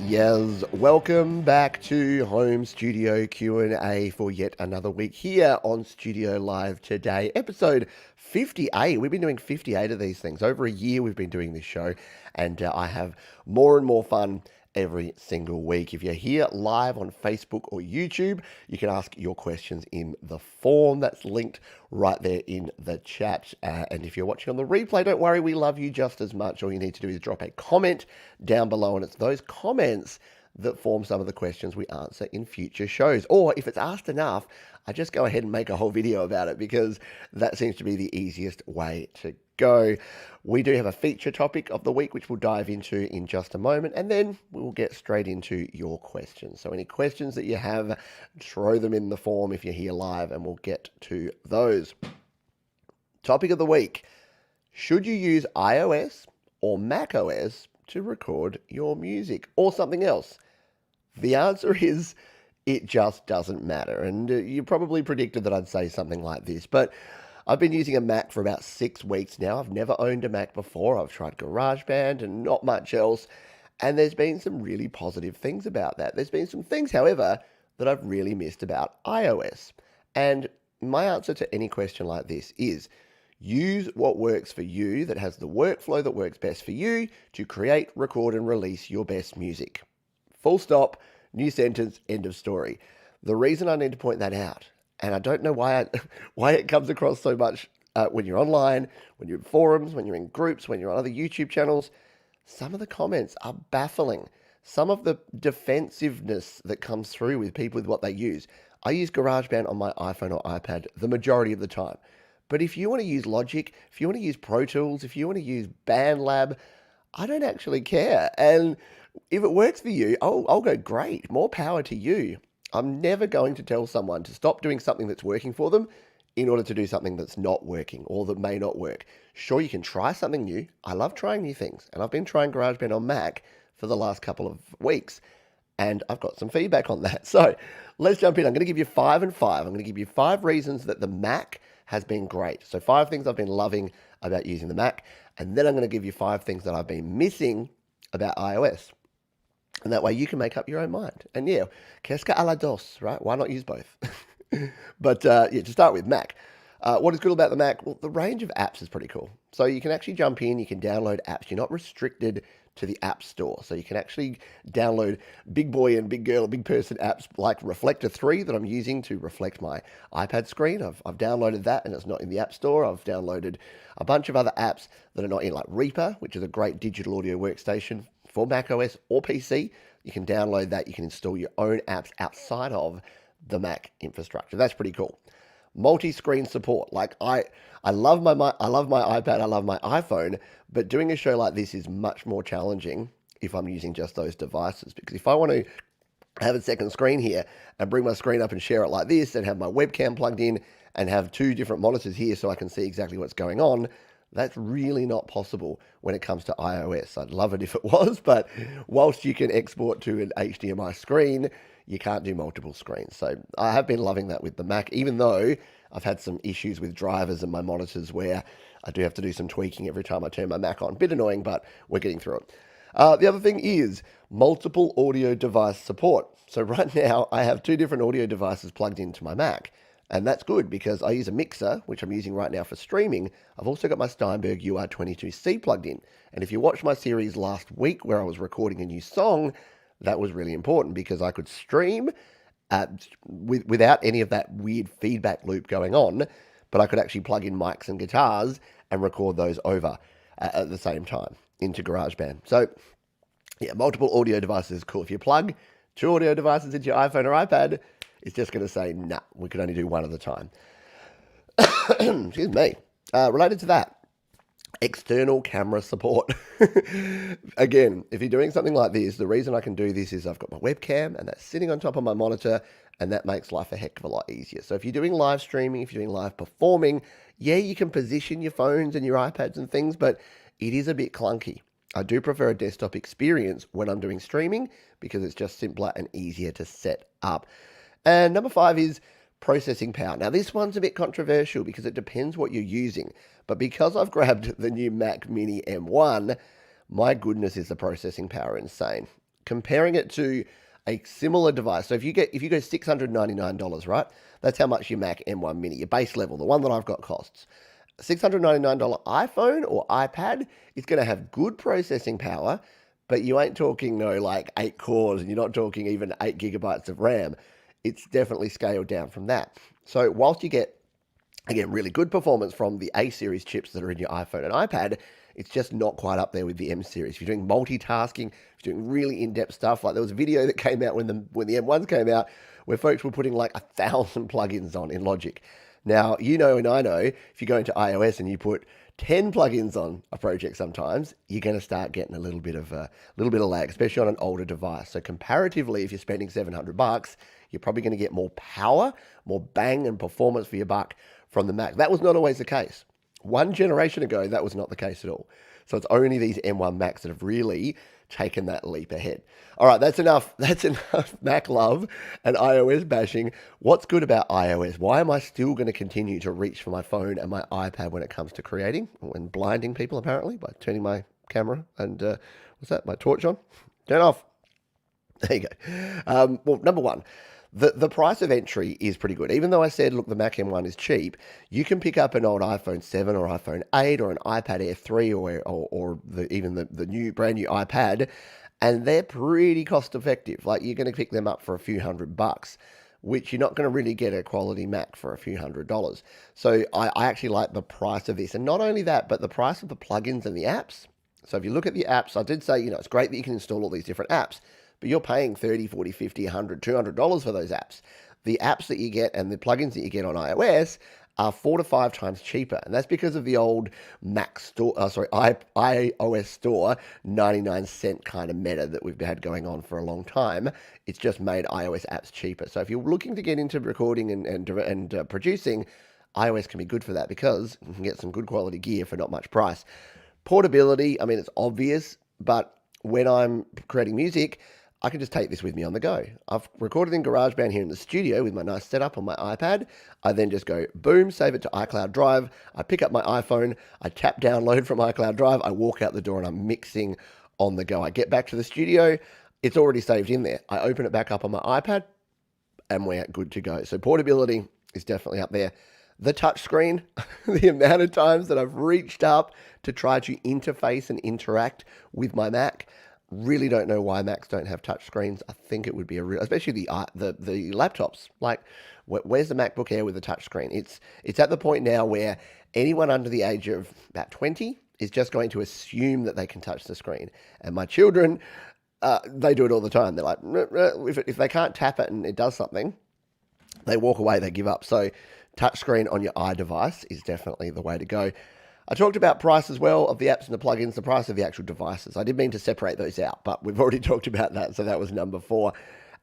Yes, welcome back to Home Studio Q&A for yet another week here on Studio Live today. Episode 58. We've been doing 58 of these things. Over a year we've been doing this show, and I have more and more fun every single week. If you're here live on Facebook or YouTube, you can ask your questions in the form that's linked right there in the chat. And if you're watching on the replay, don't worry, we love you just as much. All you need to do is drop a comment down below, and it's those comments that form some of the questions we answer in future shows. Or if it's asked enough, I just go ahead and make a whole video about it, because that seems to be the easiest way to go. We do have a feature topic of the week, which we'll dive into in just a moment, and then we'll get straight into your questions. So any questions that you have, throw them in the form if you're here live, and we'll get to those. Topic of the week: should you use iOS or macOS to record your music, or something else? The answer is it just doesn't matter. And you probably predicted that I'd say something like this, but I've been using a Mac for about 6 weeks now. I've never owned a Mac before. I've tried GarageBand and not much else, and there's been some really positive things about that. There's been some things, however, that I've really missed about iOS. And my answer to any question like this is: use what works for you, that has the workflow that works best for you, to create, record, and release your best music. Full stop, new sentence, end of story. The reason I need to point that out, and I don't know why it comes across so much when you're online, when you're in forums, when you're in groups, when you're on other YouTube channels, some of the comments are baffling. Some of the defensiveness that comes through with people with what they use. I use GarageBand on my iPhone or iPad the majority of the time. But if you want to use Logic, if you want to use Pro Tools, if you want to use BandLab, I don't actually care. And if it works for you, I'll go, great, more power to you. I'm never going to tell someone to stop doing something that's working for them in order to do something that's not working or that may not work. Sure, you can try something new. I love trying new things, and I've been trying GarageBand on Mac for the last couple of weeks, and I've got some feedback on that. So let's jump in. I'm going to give you 5 and 5. I'm going to give you 5 reasons that the Mac has been great. So 5 things I've been loving about using the Mac, and then I'm going to give you 5 things that I've been missing about iOS. And that way you can make up your own mind. And yeah, qu'est-ce que à la dos, right? Why not use both? But yeah, to start with, Mac. What is cool about the Mac? Well, the range of apps is pretty cool. So you can actually jump in, you can download apps. You're not restricted to the App Store. So you can actually download big boy and big girl and big person apps like Reflector 3 that I'm using to reflect my iPad screen. I've downloaded that, and it's not in the App Store. I've downloaded a bunch of other apps that are not in, like Reaper, which is a great digital audio workstation for macOS or PC. You can download that. You can install your own apps outside of the Mac infrastructure. That's pretty cool. Multi-screen support. Like I love my iPad, I love my iPhone, but doing a show like this is much more challenging if I'm using just those devices. Because if I want to have a second screen here and bring my screen up and share it like this, and have my webcam plugged in and have 2 different monitors here so I can see exactly what's going on, that's really not possible when it comes to iOS. I'd love it if it was, but whilst you can export to an HDMI screen, you can't do multiple screens. So I have been loving that with the Mac, even though I've had some issues with drivers and my monitors where I do have to do some tweaking every time I turn my Mac on. Bit annoying, but we're getting through it. The other thing is multiple audio device support. So right now I have 2 different audio devices plugged into my Mac. And that's good because I use a mixer, which I'm using right now for streaming. I've also got my Steinberg Ur12C plugged in. And if you watched my series last week where I was recording a new song, that was really important because I could stream without any of that weird feedback loop going on, but I could actually plug in mics and guitars and record those over at the same time into GarageBand. So yeah, multiple audio devices is cool. If you plug 2 audio devices into your iPhone or iPad, it's just going to say, nah, we can only do 1 at a time. Excuse me. Related to that, external camera support. Again, if you're doing something like this, the reason I can do this is I've got my webcam and that's sitting on top of my monitor, and that makes life a heck of a lot easier. So if you're doing live streaming, if you're doing live performing, yeah, you can position your phones and your iPads and things, but it is a bit clunky. I do prefer a desktop experience when I'm doing streaming because it's just simpler and easier to set up. And number 5 is processing power. Now, this one's a bit controversial because it depends what you're using. But because I've grabbed the new Mac Mini M1, my goodness, is the processing power insane. comparing it to a similar device. So if you go $699, right? That's how much your Mac M1 Mini, your base level, the one that I've got costs. $699 iPhone or iPad is going to have good processing power, but you ain't talking like 8 cores, and you're not talking even 8 gigabytes of RAM. It's definitely scaled down from that. So whilst you get, again, really good performance from the A series chips that are in your iPhone and iPad, it's just not quite up there with the M series. If you're doing multitasking, if you're doing really in-depth stuff, like there was a video that came out when the M1s came out, where folks were putting like 1,000 plugins on in Logic. Now, you know and I know, if you go into iOS and you put 10 plugins on a project sometimes, you're going to start getting a little bit of lag, especially on an older device. So comparatively, if you're spending $700, you're probably going to get more power, more bang and performance for your buck from the Mac. That was not always the case. One generation ago, that was not the case at all. So it's only these M1 Macs that have really taken that leap ahead. All right, that's enough. That's enough Mac love and iOS bashing. What's good about iOS? Why am I still going to continue to reach for my phone and my iPad when it comes to creating and blinding people, apparently, by turning my camera and, my torch on? Turn off. There you go. Well, number one, the price of entry is pretty good. Even though I said, look, the Mac M1 is cheap, you can pick up an old iPhone 7 or iPhone 8 or an iPad Air 3 or even the brand new iPad, and they're pretty cost effective. Like, you're going to pick them up for a few $100, which you're not going to really get a quality Mac for a few $100. So I actually like the price of this. And not only that, but the price of the plugins and the apps. So if you look at the apps, I did say, it's great that you can install all these different apps, but you're paying $30, $40, $50, $100, $200 for those apps. The apps that you get and the plugins that you get on iOS are 4 to 5 times cheaper. And that's because of the old iOS store 99-cent kind of meta that we've had going on for a long time. It's just made iOS apps cheaper. So if you're looking to get into recording and producing, iOS can be good for that because you can get some good quality gear for not much price. Portability, it's obvious, but when I'm creating music, I can just take this with me on the go. I've recorded in GarageBand here in the studio with my nice setup on my iPad. I then just go, boom, save it to iCloud Drive. I pick up my iPhone. I tap download from iCloud Drive. I walk out the door and I'm mixing on the go. I get back to the studio. It's already saved in there. I open it back up on my iPad and we're good to go. So portability is definitely up there. The touchscreen, the amount of times that I've reached up to try to interface and interact with my Mac. Really don't know why Macs don't have touch screens. I think it would be especially the laptops. Like, where's the MacBook Air with a touch screen? It's at the point now where anyone under the age of about 20 is just going to assume that they can touch the screen. And my children, they do it all the time. They're like, if they can't tap it and it does something, they walk away, they give up. So touchscreen on your iDevice is definitely the way to go. I talked about price as well of the apps and the plugins, the price of the actual devices. I did mean to separate those out, but we've already talked about that, so that was number 4.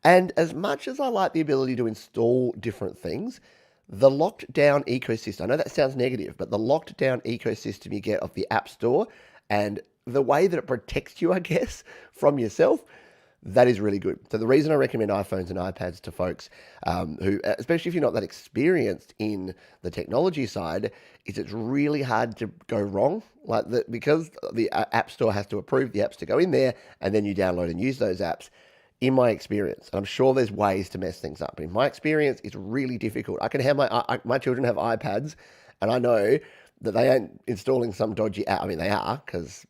And as much as I like the ability to install different things, the locked down ecosystem, I know that sounds negative, but the locked down ecosystem you get of the App Store and the way that it protects you, I guess, from yourself, that is really good. So the reason I recommend iPhones and iPads to folks who, especially if you're not that experienced in the technology side, is it's really hard to go wrong. Because the App Store has to approve the apps to go in there, and then you download and use those apps. In my experience, and I'm sure there's ways to mess things up, but in my experience, it's really difficult. I can have my children have iPads, and I know that they ain't installing some dodgy app. They are, because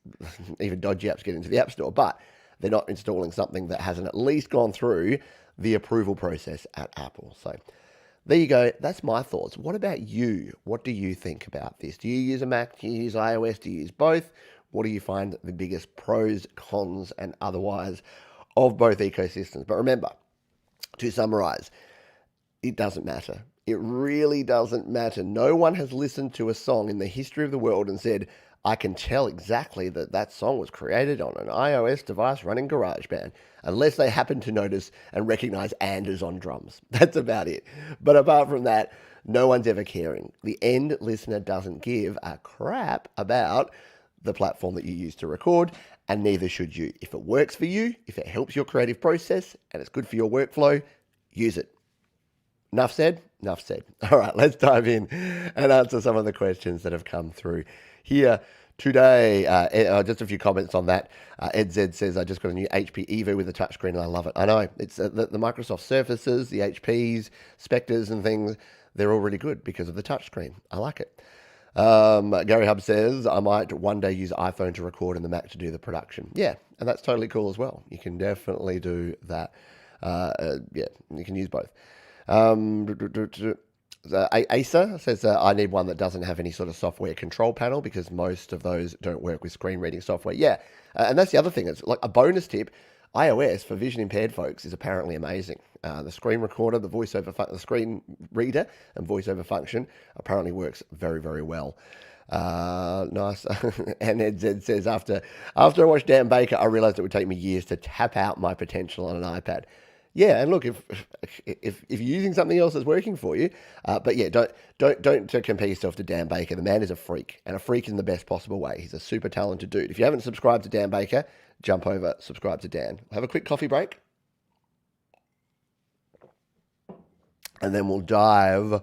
even dodgy apps get into the App Store, but they're not installing something that hasn't at least gone through the approval process at Apple. So there you go. That's my thoughts. What about you? What do you think about this? Do you use a Mac? Do you use iOS? Do you use both? What do you find the biggest pros, cons, and otherwise of both ecosystems? But remember, to summarize, it doesn't matter. It really doesn't matter. No one has listened to a song in the history of the world and said, I can tell exactly that song was created on an iOS device running GarageBand, unless they happen to notice and recognize Anders on drums. That's about it. But apart from that, no one's ever caring. The end listener doesn't give a crap about the platform that you use to record, and neither should you. If it works for you, if it helps your creative process, and it's good for your workflow, use it. Enough said? Enough said. All right, let's dive in and answer some of the questions that have come through here. today. Just a few comments on that. Ed Z says, I just got a new HP Evo with a touchscreen and I love it. I know. It's the Microsoft Surfaces, the HPs, Spectres and things, they're all really good because of the touchscreen. I like it. Gary Hub says, I might one day use iPhone to record and the Mac to do the production. Yeah, and that's totally cool as well. You can definitely do that. Yeah, you can use both. Asa says, I need one that doesn't have any sort of software control panel because most of those don't work with screen reading software. Yeah, and that's the other thing. It's like a bonus tip. iOS for vision impaired folks is apparently amazing. The screen recorder, the screen reader and voiceover function apparently works very, very well. Nice. And Ed Zed says, after I watched Dan Baker, I realized it would take me years to tap out my potential on an iPad. Yeah, and look, if you're using something else that's working for you, but yeah, don't compare yourself to Dan Baker. The man is a freak, and a freak in the best possible way. He's a super talented dude. If you haven't subscribed to Dan Baker, jump over, subscribe to Dan. Have a quick coffee break, and then we'll dive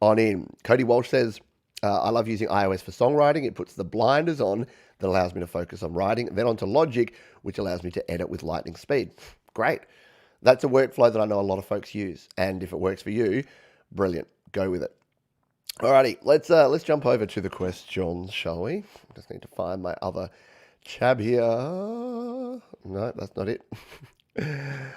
on in. Cody Walsh says, I love using iOS for songwriting. It puts the blinders on that allows me to focus on writing, then onto Logic, which allows me to edit with lightning speed. Great. That's a workflow that I know a lot of folks use, and if it works for you, brilliant. Go with it. Alrighty, let's jump over to the questions, shall we? Just need to find my other tab here. No, that's not it.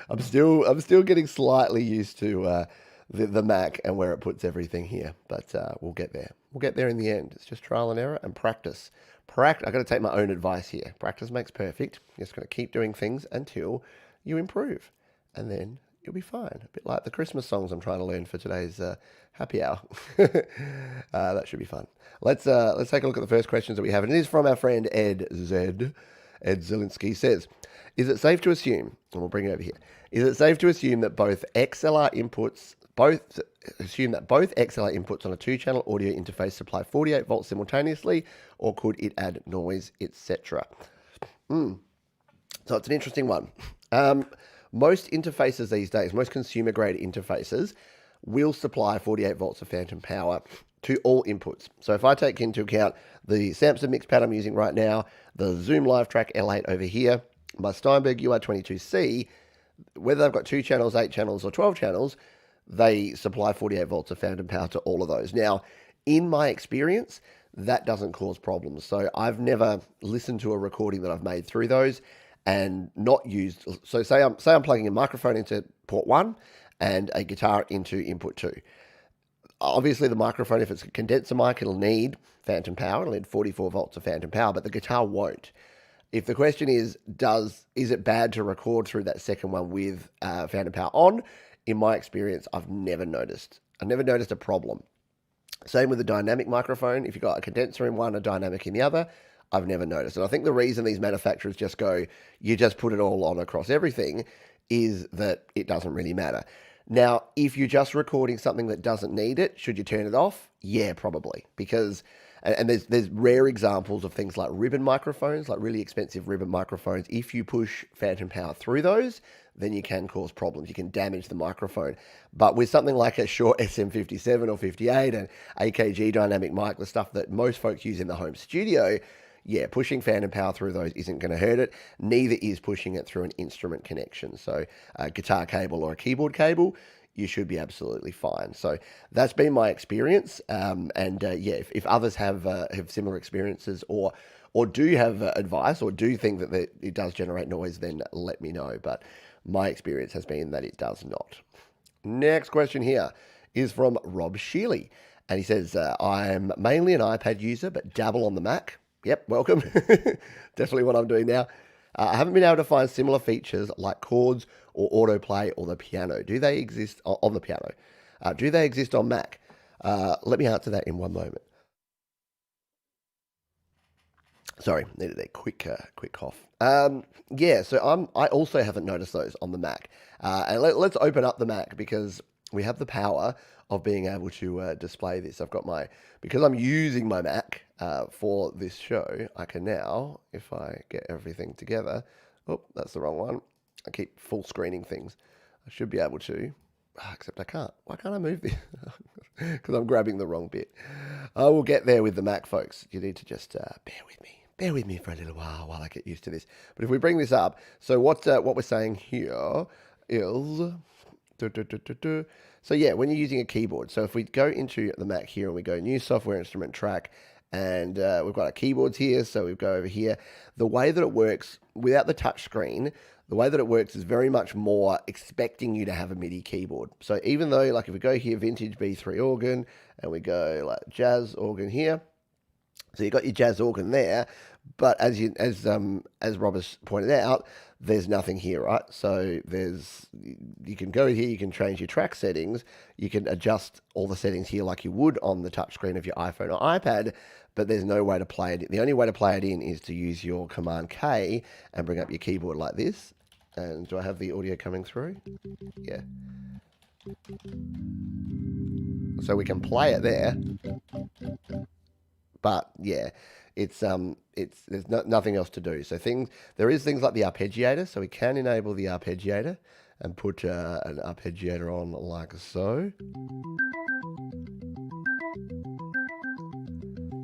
I'm still getting slightly used to the Mac and where it puts everything here, but we'll get there. We'll get there in the end. It's just trial and error and practice. I got to take my own advice here. Practice makes perfect. You're just going to keep doing things until you improve. And then you'll be fine. A bit like the Christmas songs I'm trying to learn for today's happy hour. That should be fun. Let's take a look at the first questions that we have. And it is from our friend Ed Z. Ed Zielinski says, is it safe to assume, and we'll bring it over here, is it safe to assume that both XLR inputs on a 2-channel audio interface supply 48 volts simultaneously, or could it add noise, etc.? So it's an interesting one. Most interfaces these days, most consumer-grade interfaces, will supply 48 volts of phantom power to all inputs. So if I take into account the Samsung mix pad I'm using right now, the Zoom Live Track L8 over here, my Steinberg Ur12C, whether they've got 2 channels, 8 channels, or 12 channels, they supply 48 volts of phantom power to all of those. Now, in my experience, that doesn't cause problems. So I've never listened to a recording that I've made through those and not used. So say I'm plugging a microphone into port 1 and a guitar into input 2. Obviously the microphone, if it's a condenser mic, it'll need phantom power. It'll need 44 volts of phantom power, but the guitar won't. If the question is it bad to record through that second one with phantom power on? In my experience, I've never noticed a problem. Same with the dynamic microphone. If you've got a condenser in one, a dynamic in the other, I've never noticed. And I think the reason these manufacturers just go, you just put it all on across everything, is that it doesn't really matter. Now, if you're just recording something that doesn't need it, should you turn it off? Yeah, probably. Because, and there's rare examples of things like ribbon microphones, like really expensive ribbon microphones. If you push phantom power through those, then you can cause problems. You can damage the microphone. But with something like a Shure SM57 or 58 and AKG dynamic mic, the stuff that most folks use in the home studio, yeah, pushing phantom power through those isn't going to hurt it. Neither is pushing it through an instrument connection. So a guitar cable or a keyboard cable, you should be absolutely fine. So that's been my experience. Yeah, if others have similar experiences or do have advice or do think that it does generate noise, then let me know. But my experience has been that it does not. Next question here is from Rob Sheely. And he says, I'm mainly an iPad user, but dabble on the Mac. Yep, welcome. Definitely what I'm doing now. I haven't been able to find similar features like chords or autoplay or the piano. Do they exist on the piano? Do they exist on Mac? Let me answer that in one moment. Sorry, needed a quick cough. Yeah, so I also haven't noticed those on the Mac. And let's open up the Mac because we have the power of being able to display this. Because I'm using my Mac for this show, I can now, if I get everything together, oh, that's the wrong one. I keep full screening things. I should be able to Except I can't. Why can't I move this? Because I'm grabbing the wrong bit. I will get there with the Mac, folks. You need to just bear with me. Bear with me for a little while I get used to this. But if we bring this up, so what we're saying here is... So yeah, when you're using a keyboard, so if we go into the Mac here and we go New Software Instrument Track, and we've got our keyboards here, so we go over here. The way that it works without the touch screen, the way that it works is very much more expecting you to have a MIDI keyboard. So even though, like if we go here, Vintage B3 organ, and we go like Jazz organ here, so you've got your jazz organ there, but as Rob has pointed out, there's nothing here, right? So you can go here, you can change your track settings, you can adjust all the settings here like you would on the touchscreen of your iPhone or iPad, but there's no way to play it. The only way to play it in is to use your Command K and bring up your keyboard like this. And do I have the audio coming through? Yeah. So we can play it there. But yeah, there's nothing else to do. So there is things like the arpeggiator, so we can enable the arpeggiator and put an arpeggiator on like so.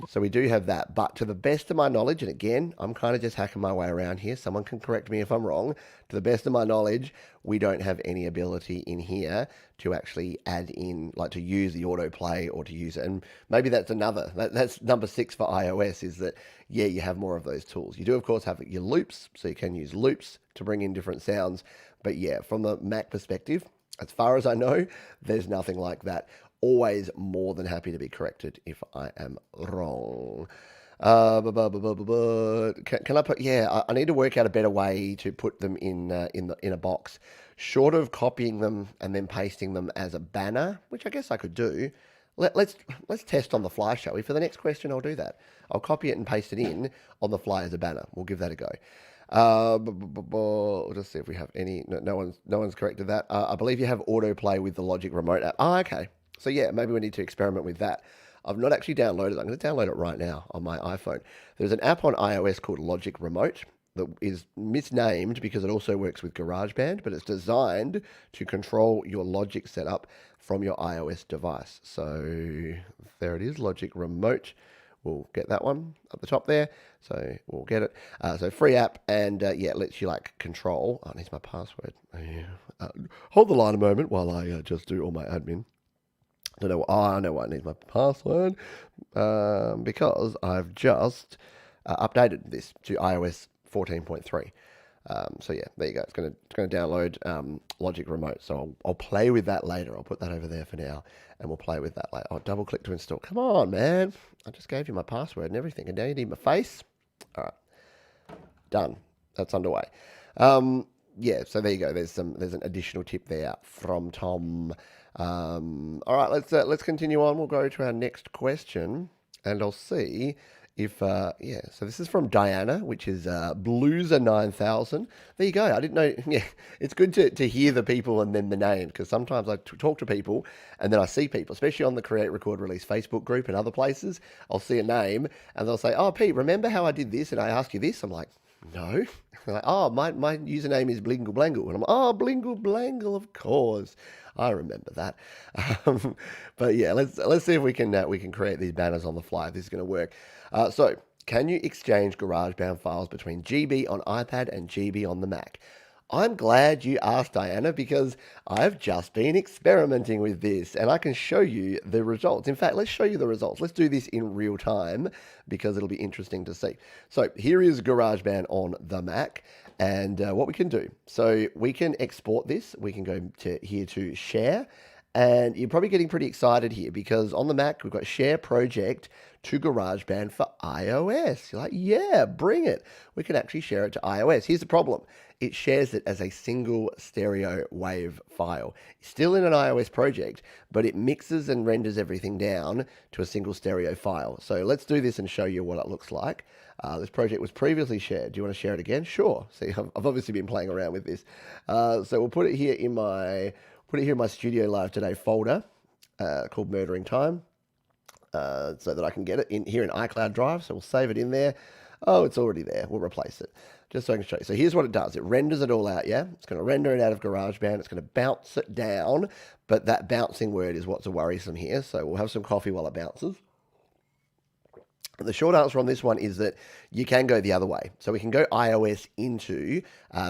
So we do have that, but to the best of my knowledge, and again, I'm kind of just hacking my way around here, someone can correct me if I'm wrong, to the best of my knowledge, we don't have any ability in here to actually add in, like to use the autoplay or to use it, and maybe that's that's number 6 for iOS, is that, yeah, you have more of those tools. You do, of course, have your loops, so you can use loops to bring in different sounds, but yeah, from the Mac perspective, as far as I know, there's nothing like that. Always more than happy to be corrected if I am wrong. Can I put? Yeah, I need to work out a better way to put them in a box, short of copying them and then pasting them as a banner, which I guess I could do. Let's test on the fly, shall we? For the next question, I'll do that. I'll copy it and paste it in on the fly as a banner. We'll give that a go. We'll just see if we have any. No one's corrected that. I believe you have autoplay with the Logic Remote app. Oh, okay. So yeah, maybe we need to experiment with that. I've not actually downloaded it. I'm going to download it right now on my iPhone. There's an app on iOS called Logic Remote that is misnamed because it also works with GarageBand, but it's designed to control your Logic setup from your iOS device. So there it is, Logic Remote. We'll get that one at the top there. So we'll get it. So free app, and yeah, it lets you like control. Oh, it needs my password. Hold the line a moment while I just do all my admin. I know why I need my password, because I've just updated this to iOS 14.3. So yeah, there you go. It's going to download Logic Remote. So I'll play with that later. I'll put that over there for now, and we'll play with that later. I'll double click to install. Come on, man! I just gave you my password and everything, and now you need my face. All right, done. That's underway. Yeah. So there you go. There's an additional tip there from Tom. All right, let's continue on. We'll go to our next question, and I'll see if yeah. So this is from Diana, which is Blueser 9000. There you go. I didn't know. Yeah, it's good to hear the people and then the name, because sometimes I talk to people and then I see people, especially on the Create, Record, Release Facebook group and other places. I'll see a name and they'll say, "Oh, Pete, remember how I did this and I asked you this?" I'm like, "No." They're like, "Oh, my username is Blingle Blangle," and I'm like, "Oh, Blingle Blangle, of course. I remember that." But yeah, let's see if we can create these banners on the fly. If this is going to work. So, can you exchange GarageBand files between GB on iPad and GB on the Mac? I'm glad you asked, Diana, because I've just been experimenting with this and I can show you the results. In fact, let's show you the results. Let's do this in real time because it'll be interesting to see. So here is GarageBand on the Mac, and what we can do. So we can export this. We can go to here to share, and you're probably getting pretty excited here because on the Mac, we've got share project to GarageBand for iOS. You're like, yeah, bring it. We can actually share it to iOS. Here's the problem. It shares it as a single stereo wave file. Still in an iOS project, but it mixes and renders everything down to a single stereo file. So let's do this and show you what it looks like. This project was previously shared. Do you want to share it again? Sure. See, I've obviously been playing around with this. So we'll put it here in my Studio Live Today folder called Murdering Time, so that I can get it in here in iCloud Drive. So we'll save it in there. Oh, it's already there. We'll replace it. Just so I can show you. So here's what it does. It renders it all out, yeah? It's going to render it out of GarageBand. It's going to bounce it down, but that bouncing word is what's worrisome here. So we'll have some coffee while it bounces. The short answer on this one is that you can go the other way. So we can go iOS into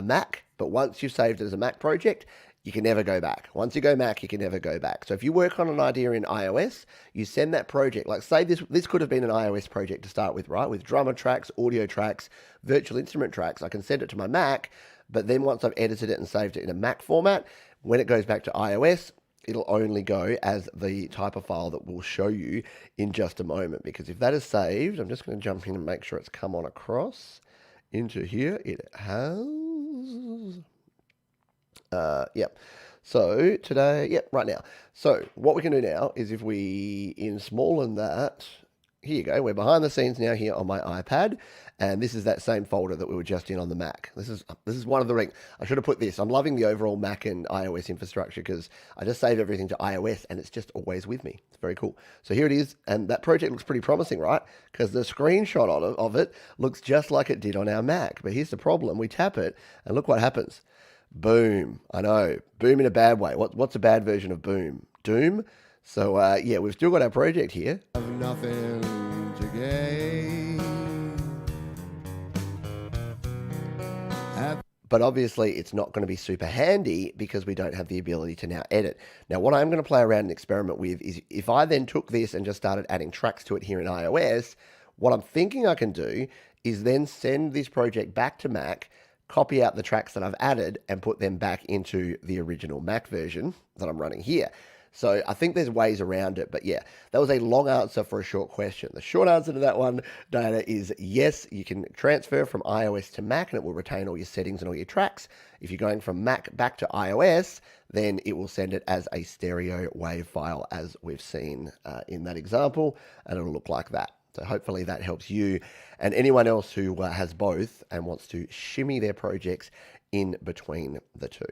Mac, but once you've saved it as a Mac project, you can never go back. Once you go Mac, you can never go back. So if you work on an idea in iOS, you send that project, like say this could have been an iOS project to start with, right? With drummer tracks, audio tracks, virtual instrument tracks. I can send it to my Mac, but then once I've edited it and saved it in a Mac format, when it goes back to iOS, it'll only go as the type of file that we'll show you in just a moment. Because if that is saved, I'm just going to jump in and make sure it's come on across into here. It has... yep. So today, yep, right now. So what we can do now is if we smallen that, here you go. We're behind the scenes now here on my iPad, and this is that same folder that we were just in on the Mac. This is one of the rings. I should have put this. I'm loving the overall Mac and iOS infrastructure because I just saved everything to iOS, and it's just always with me. It's very cool. So here it is, and that project looks pretty promising, right? Because the screenshot of it looks just like it did on our Mac. But here's the problem: we tap it, and look what happens. Boom. I know. Boom in a bad way. What's a bad version of boom? Doom. So, yeah, we've still got our project here. Have nothing to gain. But obviously, it's not going to be super handy because we don't have the ability to now edit. Now, what I'm going to play around and experiment with is if I then took this and just started adding tracks to it here in iOS, what I'm thinking I can do is then send this project back to Mac, copy out the tracks that I've added and put them back into the original Mac version that I'm running here. So I think there's ways around it, but yeah, that was a long answer for a short question. The short answer to that one, Diana, is yes, you can transfer from iOS to Mac and it will retain all your settings and all your tracks. If you're going from Mac back to iOS, then it will send it as a stereo WAV file as we've seen in that example, and it'll look like that. So hopefully that helps you and anyone else who has both and wants to shimmy their projects in between the two.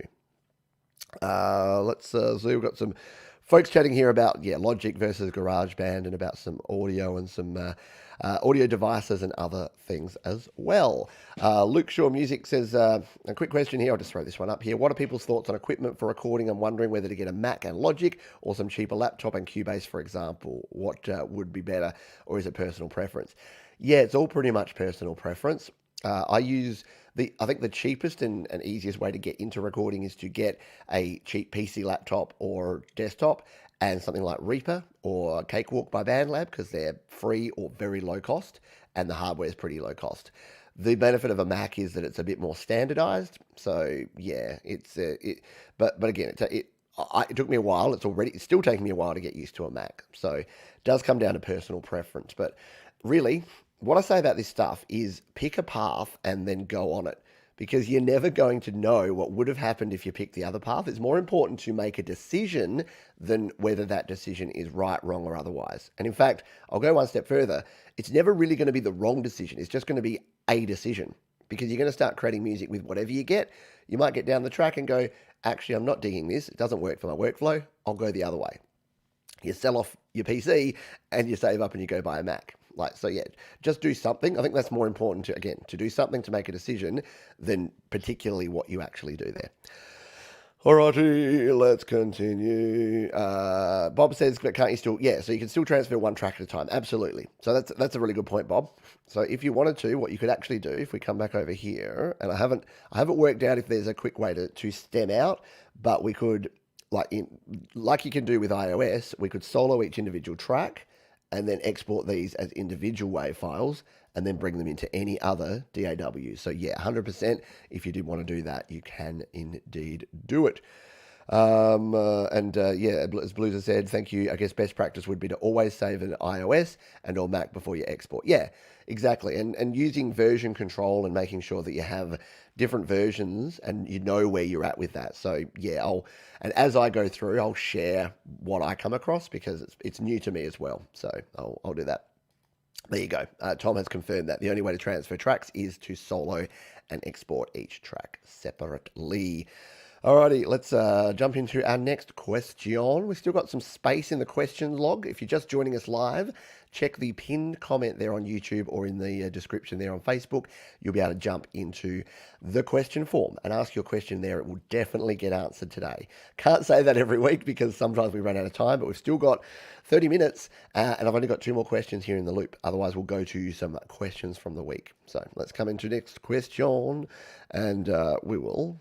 Let's see, we've got some folks chatting here about, Logic versus GarageBand and about some audio and some audio devices and other things as well. Luke Shaw Music says, a quick question here. I'll just throw this one up here. What are people's thoughts on equipment for recording? I'm wondering whether to get a Mac and Logic or some cheaper laptop and Cubase, for example. What would be better, or is it personal preference? Yeah, it's all pretty much personal preference. I use I think the cheapest and easiest way to get into recording is to get a cheap PC laptop or desktop and something like Reaper or Cakewalk by BandLab because they're free or very low cost and the hardware is pretty low cost. The benefit of a Mac is that it's a bit more standardized. So yeah, but again, it took me a while. It's still taking me a while to get used to a Mac. So it does come down to personal preference, but really, what I say about this stuff is pick a path and then go on it because you're never going to know what would have happened if you picked the other path. It's more important to make a decision than whether that decision is right, wrong, or otherwise. And in fact, I'll go one step further. It's never really going to be the wrong decision. It's just going to be a decision because you're going to start creating music with whatever you get. You might get down the track and go, actually, I'm not digging this. It doesn't work for my workflow. I'll go the other way. You sell off your PC and you save up and you go buy a Mac. So yeah, just do something. I think that's more important to do something to make a decision than particularly what you actually do there. Alrighty, let's continue. Bob says, but can't you still, so you can still transfer one track at a time. Absolutely. So that's a really good point, Bob. So if you wanted to, what you could actually do, if we come back over here, and I haven't worked out if there's a quick way to stem out, but we could, like you can do with iOS, we could solo each individual track, and then export these as individual WAV files and then bring them into any other DAW. So yeah, 100%, if you did want to do that, you can indeed do it. As Blues has said, thank you. I guess best practice would be to always save an iOS and or Mac before you export. Yeah, exactly. And using version control and making sure that you have different versions and you know where you're at with that. So yeah, and as I go through, I'll share what I come across because it's new to me as well. So I'll do that. There you go. Tom has confirmed that the only way to transfer tracks is to solo and export each track separately. Alrighty, let's jump into our next question. We've still got some space in the question log. If you're just joining us live, check the pinned comment there on YouTube or in the description there on Facebook. You'll be able to jump into the question form and ask your question there. It will definitely get answered today. Can't say that every week because sometimes we run out of time, but we've still got 30 minutes and I've only got 2 more questions here in the loop. Otherwise, we'll go to some questions from the week. So let's come into next question and we will...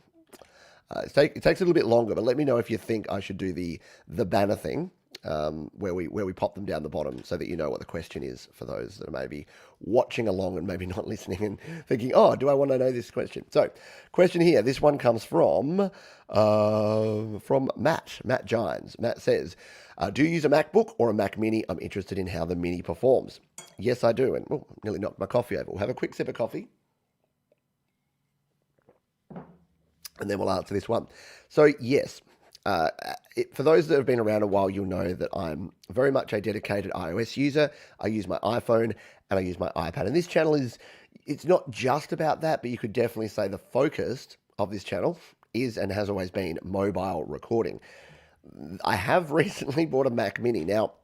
it takes a little bit longer, but let me know if you think I should do the banner thing, where we pop them down the bottom so that you know what the question is for those that are maybe watching along and maybe not listening and thinking, oh, do I want to know this question? So, question here. This one comes from Matt Gines. Matt says, do you use a MacBook or a Mac Mini? I'm interested in how the Mini performs. Yes, I do. And nearly knocked my coffee over. We'll have a quick sip of coffee. And then we'll answer this one. So, yes, for those that have been around a while, you'll know that I'm very much a dedicated iOS user. I use my iPhone and I use my iPad. And this channel it's not just about that, but you could definitely say the focus of this channel is and has always been mobile recording. I have recently bought a Mac Mini. Now,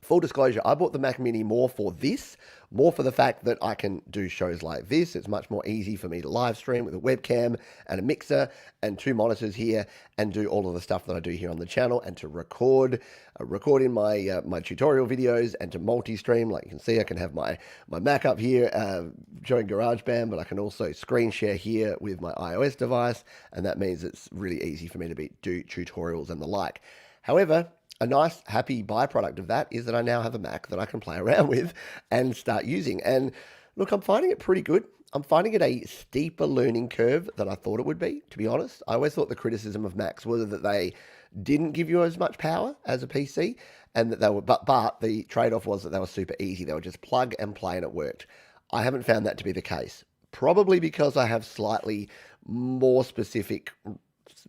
full disclosure, I bought the Mac Mini more for the fact that I can do shows like this. It's much more easy for me to live stream with a webcam and a mixer and 2 monitors here and do all of the stuff that I do here on the channel and to record in my tutorial videos and to multi-stream. Like you can see, I can have my Mac up here showing GarageBand, but I can also screen share here with my iOS device, and that means it's really easy for me to do tutorials and the like. However, a nice, happy byproduct of that is that I now have a Mac that I can play around with and start using. And look, I'm finding it pretty good. I'm finding it a steeper learning curve than I thought it would be, to be honest. I always thought the criticism of Macs was that they didn't give you as much power as a PC, and that they were, but the trade-off was that they were super easy. They were just plug and play and it worked. I haven't found that to be the case, probably because I have slightly more specific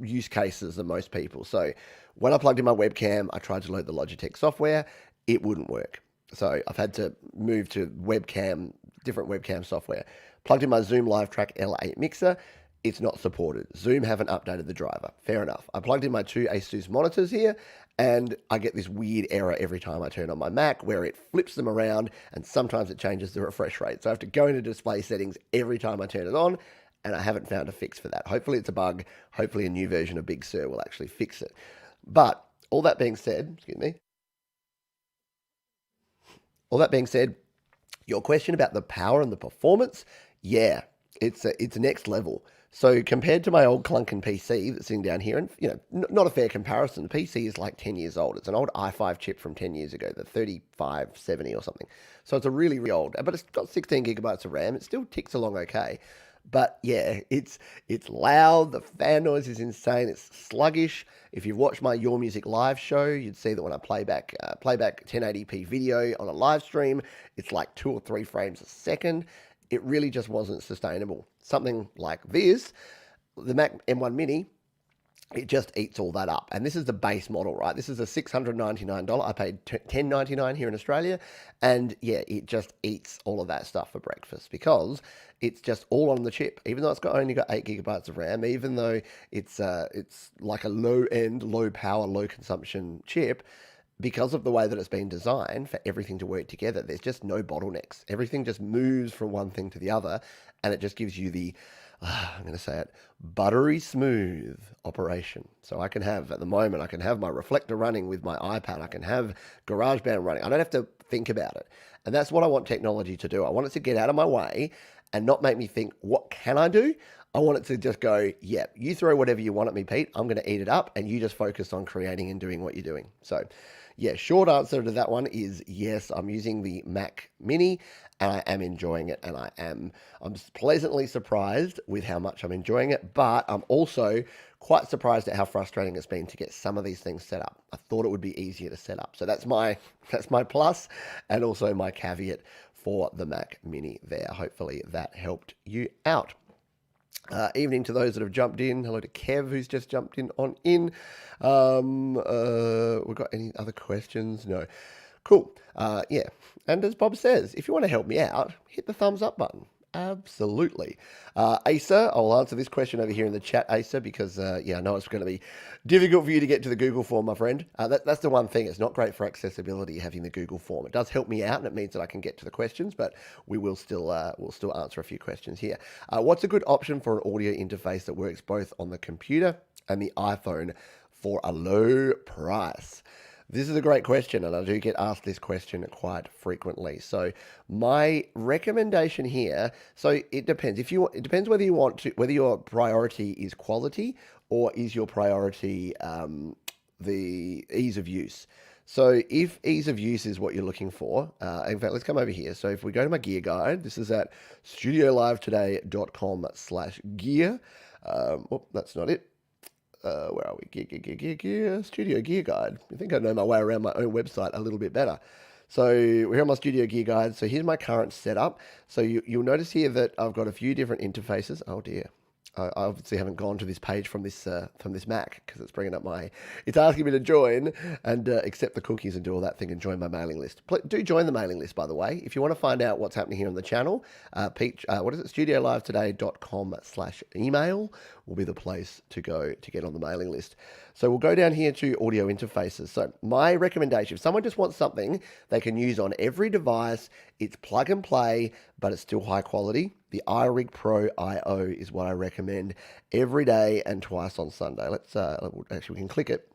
use cases than most people. So when I plugged in my webcam, I tried to load the Logitech software. It wouldn't work. So I've had to move to different webcam software. Plugged in my Zoom LiveTrack L8 mixer. It's not supported. Zoom haven't updated the driver. Fair enough. I plugged in my 2 Asus monitors here, and I get this weird error every time I turn on my Mac where it flips them around, and sometimes it changes the refresh rate. So I have to go into display settings every time I turn it on, and I haven't found a fix for that. Hopefully it's a bug. Hopefully a new version of Big Sur will actually fix it. But all that being said, your question about the power and the performance, yeah, it's next level. So compared to my old clunking PC that's sitting down here, and not a fair comparison. The PC is like 10 years old. It's an old i5 chip from 10 years ago, the 3570 or something. So it's a really, really old, but it's got 16 gigabytes of RAM. It still ticks along okay. But yeah, it's loud. The fan noise is insane. It's sluggish. If you've watched my Your Music live show, you'd see that when I playback 1080p video on a live stream, it's like 2 or 3 frames a second. It really just wasn't sustainable. Something like this, the Mac M1 Mini, it just eats all that up. And this is the base model, right? This is a $699. I paid $10.99 here in Australia. And yeah, it just eats all of that stuff for breakfast because it's just all on the chip. Even though it's only got 8 gigabytes of RAM, even though it's like a low-end, low-power, low-consumption chip, because of the way that it's been designed for everything to work together, there's just no bottlenecks. Everything just moves from one thing to the other, and it just gives you the, I'm going to say it, buttery smooth operation. So I can have, at the moment, I can have my reflector running with my iPad. I can have GarageBand running. I don't have to think about it. And that's what I want technology to do. I want it to get out of my way and not make me think, what can I do? I want it to just go, yeah, you throw whatever you want at me, Pete. I'm going to eat it up, and you just focus on creating and doing what you're doing. So yeah, short answer to that one is yes, I'm using the Mac Mini and I am enjoying it, and I'm pleasantly surprised with how much I'm enjoying it, but I'm also quite surprised at how frustrating it's been to get some of these things set up. I thought it would be easier to set up. So that's my plus and also my caveat for the Mac Mini there. Hopefully that helped you out. Evening to those that have jumped in. Hello to Kev, who's just jumped in. We've got any other questions? No. Cool. Yeah. And as Bob says, if you want to help me out, hit the thumbs up button. Absolutely. Asa, I'll answer this question over here in the chat, Asa, because, I know it's going to be difficult for you to get to the Google form, my friend. That's the one thing. It's not great for accessibility having the Google form. It does help me out, and it means that I can get to the questions, but we'll still answer a few questions here. What's a good option for an audio interface that works both on the computer and the iPhone for a low price? This is a great question, and I do get asked this question quite frequently. So my recommendation here, so it depends. It depends whether your priority is quality or is your priority the ease of use. So if ease of use is what you're looking for, in fact, let's come over here. So if we go to my gear guide, this is at studiolivetoday.com/gear. That's not it. Where are we? Gear, Studio Gear Guide. I think I know my way around my own website a little bit better. So we're here on my Studio Gear Guide. So here's my current setup. So you'll notice here that I've got a few different interfaces. Oh dear. I obviously haven't gone to this page from this Mac because it's bringing up it's asking me to join and accept the cookies and do all that thing and join my mailing list. Do join the mailing list, by the way. If you want to find out what's happening here on the channel, studiolivetoday.com/email will be the place to go to get on the mailing list. So we'll go down here to audio interfaces. So my recommendation, if someone just wants something they can use on every device, it's plug and play, but it's still high quality, the iRig Pro IO is what I recommend every day and twice on Sunday. We can click it.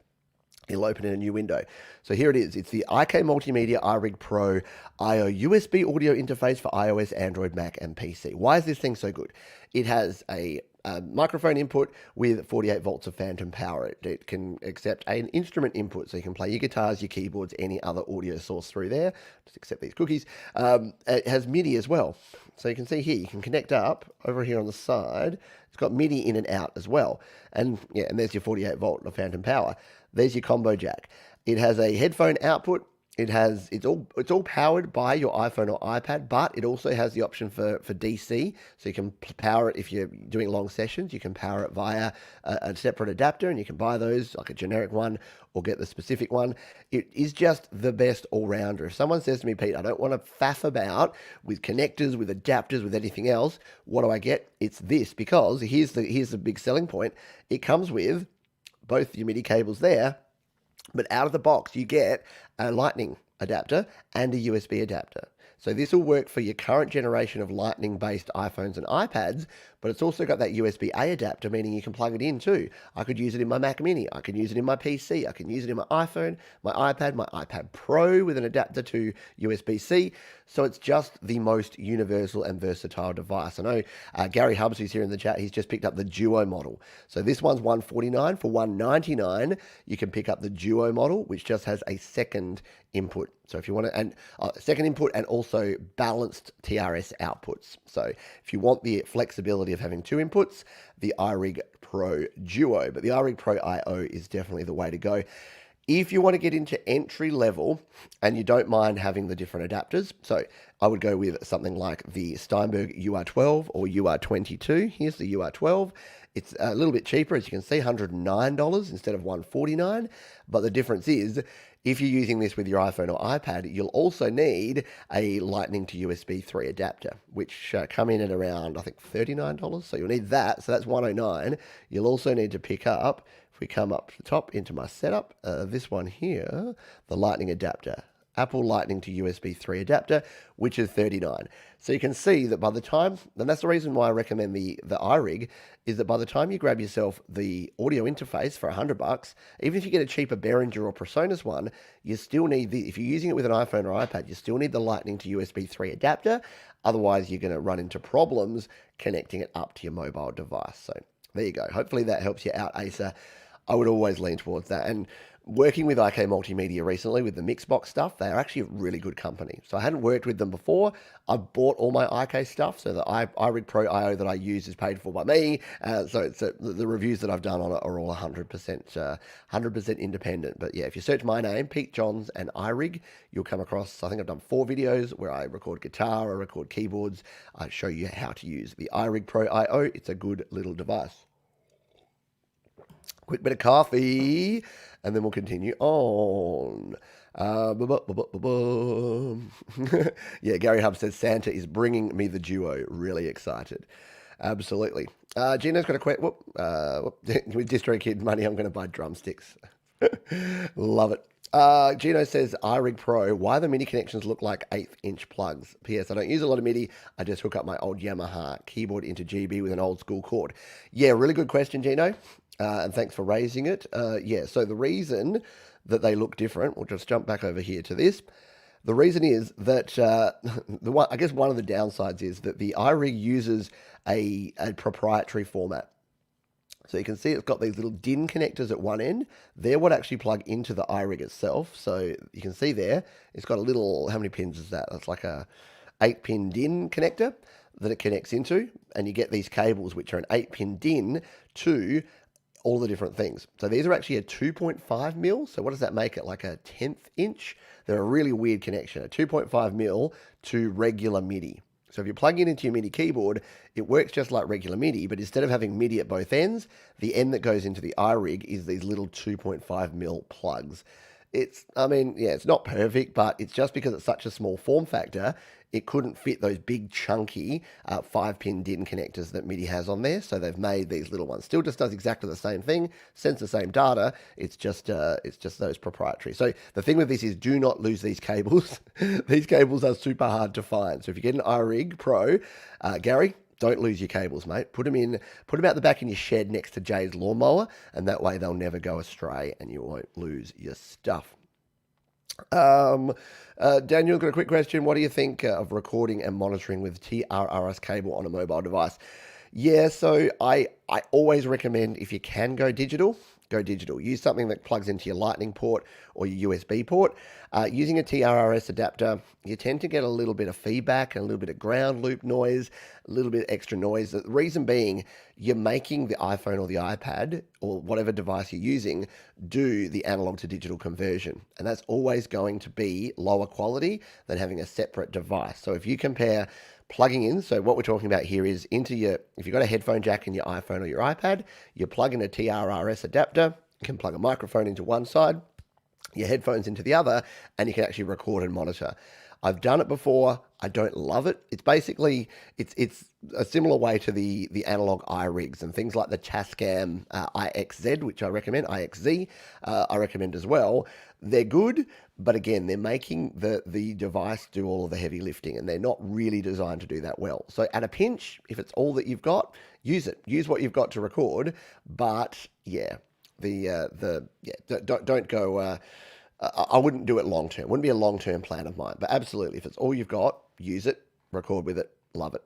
It'll open in a new window. So here it is. It's the IK Multimedia iRig Pro IO USB audio interface for iOS, Android, Mac, and PC. Why is this thing so good? It has a microphone input with 48 volts of phantom power. It can accept an instrument input, so you can play your guitars, your keyboards, any other audio source through there. Just accept these cookies. It has Midi as well. So you can see here, you can connect up over here on the side. It's got Midi in and out as well. And there's your 48 volt of phantom power. There's your combo jack. It has a headphone output. It's all powered by your iPhone or iPad, but it also has the option for DC, so you can power it if you're doing long sessions. You can power it via a separate adapter, and you can buy those, like a generic one, or get the specific one. It is just the best all-rounder. If someone says to me, Pete, I don't want to faff about with connectors, with adapters, with anything else, what do I get? It's this, because here's the big selling point. It comes with both your MIDI cables there, but out of the box, you get a Lightning adapter and a USB adapter. So this will work for your current generation of Lightning-based iPhones and iPads, but it's also got that USB-A adapter, meaning you can plug it in too. I could use it in my Mac Mini. I can use it in my PC. I can use it in my iPhone, my iPad Pro with an adapter to USB-C. So it's just the most universal and versatile device. I know Gary Hubbs, who's here in the chat, he's just picked up the Duo model. So this one's $149. For $199, you can pick up the Duo model, which just has a second input. So if you want to, and second input and also balanced TRS outputs. So if you want the flexibility of having two inputs, the iRig Pro Duo, but the iRig Pro IO is definitely the way to go. If you want to get into entry level and you don't mind having the different adapters, so I would go with something like the Steinberg Ur12 or Ur22. Here's the Ur12. It's a little bit cheaper, as you can see, $109 instead of $149. But the difference is, if you're using this with your iPhone or iPad, you'll also need a Lightning to USB 3 adapter, which come in at around, I think, $39. So you'll need that. So that's $109. You'll also need to pick up, if we come up to the top into my setup, this one here, the Lightning adapter. Apple Lightning to USB 3 adapter, which is $39. So you can see that by the time, and that's the reason why I recommend the iRig, is that by the time you grab yourself the audio interface for $100, even if you get a cheaper Behringer or Presonus one, you still need if you're using it with an iPhone or iPad, you still need the Lightning to USB 3 adapter. Otherwise, you're going to run into problems connecting it up to your mobile device. So there you go. Hopefully that helps you out, Asa. I would always lean towards that. And working with IK Multimedia recently with the Mixbox stuff, they are actually a really good company. So I hadn't worked with them before. I bought all my IK stuff, so the iRig Pro IO that I use is paid for by me. So it's the reviews that I've done on it are all 100% independent. But yeah, if you search my name, Pete Johns and iRig, you'll come across, I think I've done 4 videos where I record guitar, I record keyboards, I show you how to use the iRig Pro IO. It's a good little device. Quick bit of coffee, and then we'll continue on. Yeah, Gary Hub says Santa is bringing me the duo. Really excited. Absolutely. Gino's got a question. With DistroKid money, I'm going to buy drumsticks. Love it. Gino says, iRig Pro, why the MIDI connections look like 1/8 inch plugs? P.S. I don't use a lot of MIDI. I just hook up my old Yamaha keyboard into GB with an old school cord. Yeah, really good question, Gino. And thanks for raising it. Yeah, so the reason that they look different, we'll just jump back over here to this. The reason is that I guess one of the downsides is that the iRig uses a proprietary format. So you can see it's got these little DIN connectors at one end. They're what actually plug into the iRig itself. So you can see there, it's got a little, how many pins is that? That's like a 8-pin DIN connector that it connects into. And you get these cables, which are an 8-pin DIN to all the different things. So these are actually a 2.5 mil. So what does that make it? Like a 1/10 inch? They're a really weird connection, a 2.5 mil to regular MIDI. So if you plug it into your MIDI keyboard, it works just like regular MIDI, but instead of having MIDI at both ends, the end that goes into the iRig is these little 2.5 mil plugs. It's not perfect, but it's just because it's such a small form factor, it couldn't fit those big chunky 5-pin DIN connectors that MIDI has on there. So they've made these little ones. Still just does exactly the same thing, sends the same data. It's just those proprietary. So the thing with this is, do not lose these cables. These cables are super hard to find. So if you get an iRig Pro, Gary, don't lose your cables, mate. Put them out the back in your shed next to Jay's lawnmower, and that way they'll never go astray and you won't lose your stuff. Daniel, got a quick question. What do you think of recording and monitoring with TRRS cable on a mobile device? Yeah, so I always recommend, if you can go digital, go digital. Use something that plugs into your Lightning port or your USB port. Using a TRRS adapter, you tend to get a little bit of feedback and a little bit of ground loop noise, a little bit of extra noise. The reason being, you're making the iPhone or the iPad or whatever device you're using do the analog to digital conversion. And that's always going to be lower quality than having a separate device. So if you compare plugging in, so what we're talking about here is if you've got a headphone jack in your iPhone or your iPad, you plug in a TRRS adapter, you can plug a microphone into one side, your headphones into the other, and you can actually record and monitor. I've done it before. I don't love it. It's basically, it's a similar way to the analog iRigs and things like the Tascam IXZ, which I recommend, IXZ, I recommend as well. They're good, but again, they're making the device do all of the heavy lifting, and they're not really designed to do that well. So at a pinch, if it's all that you've got, use it. Use what you've got to record, but yeah, don't go. I wouldn't do it long term. Wouldn't be a long term plan of mine. But absolutely, if it's all you've got, use it, record with it, love it.